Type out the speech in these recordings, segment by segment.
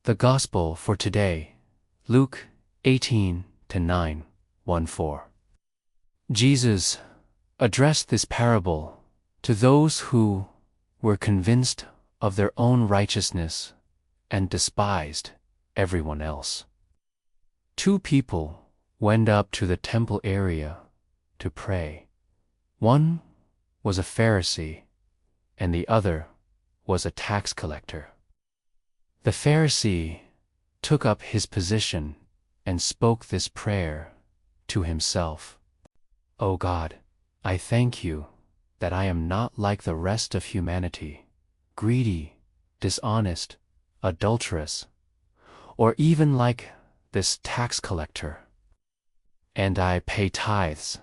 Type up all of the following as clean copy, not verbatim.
The Gospel for today, Luke 18:9-14. Jesus addressed this parable to those who were convinced of their own righteousness and despised everyone else. Two people went up to the temple area to pray. One was a Pharisee, and the other was a tax collector. The Pharisee took up his position and spoke this prayer to himself. "O God, I thank you that I am not like the rest of humanity, greedy, dishonest, adulterous, or even like this tax collector. And I pay tithes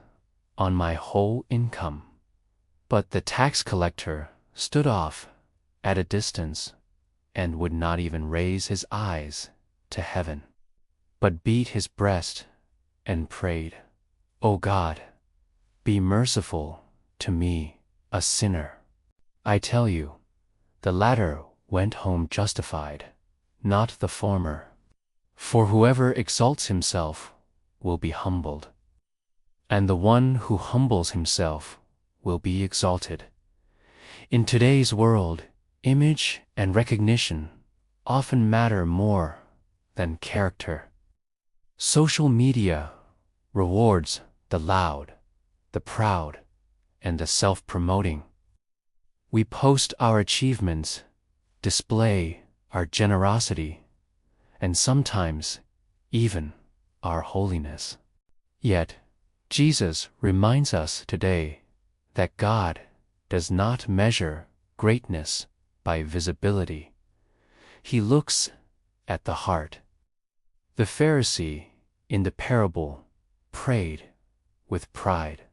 on my whole income." But the tax collector stood off at a distance and would not even raise his eyes to heaven, but beat his breast and prayed, "O God, be merciful to me, a sinner." I tell you, the latter went home justified, not the former. For whoever exalts himself will be humbled, and the one who humbles himself will be exalted. In today's world, image and recognition often matter more than character. Social media rewards the loud, the proud, and the self-promoting. We post our achievements, display our generosity, and sometimes even our holiness. Yet, Jesus reminds us today that God does not measure greatness by visibility. He looks at the heart. The Pharisee in the parable prayed with pride.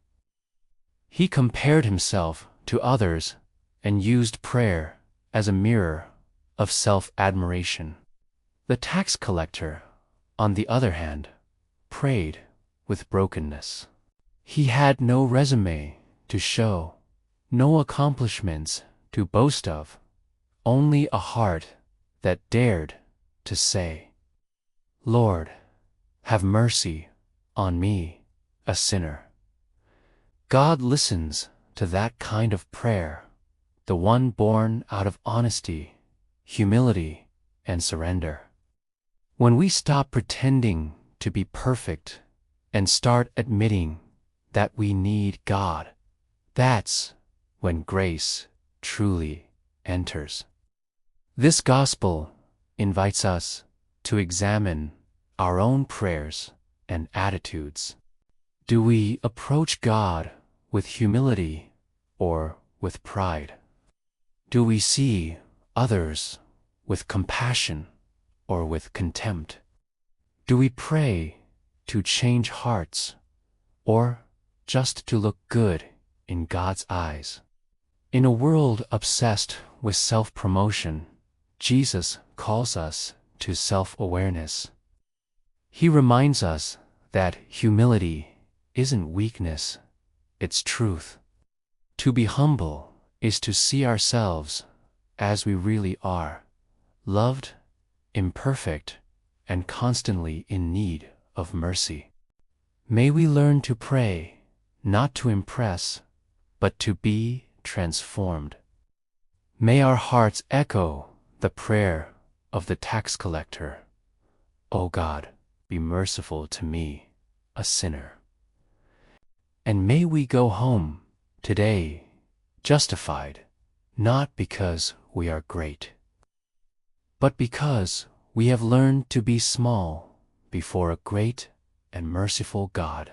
He compared himself to others and used prayer as a mirror of self-admiration. The tax collector, on the other hand, prayed with brokenness. He had no resume to show, no accomplishments to boast of, only a heart that dared to say, "Lord, have mercy on me, a sinner." God listens to that kind of prayer, the one born out of honesty, humility, and surrender. When we stop pretending to be perfect and start admitting that we need God, that's when grace truly enters. This gospel invites us to examine our own prayers and attitudes. Do we approach God with humility or with pride? Do we see others with compassion or with contempt? Do we pray to change hearts or just to look good in God's eyes? In a world obsessed with self-promotion, Jesus calls us to self-awareness. He reminds us that humility isn't weakness, it's truth. To be humble is to see ourselves as we really are, loved, imperfect, and constantly in need of mercy. May we learn to pray, not to impress, but to be transformed. May our hearts echo the prayer of the tax collector, "O God, be merciful to me, a sinner." And may we go home today justified, not because we are great, but because we have learned to be small before a great and merciful God.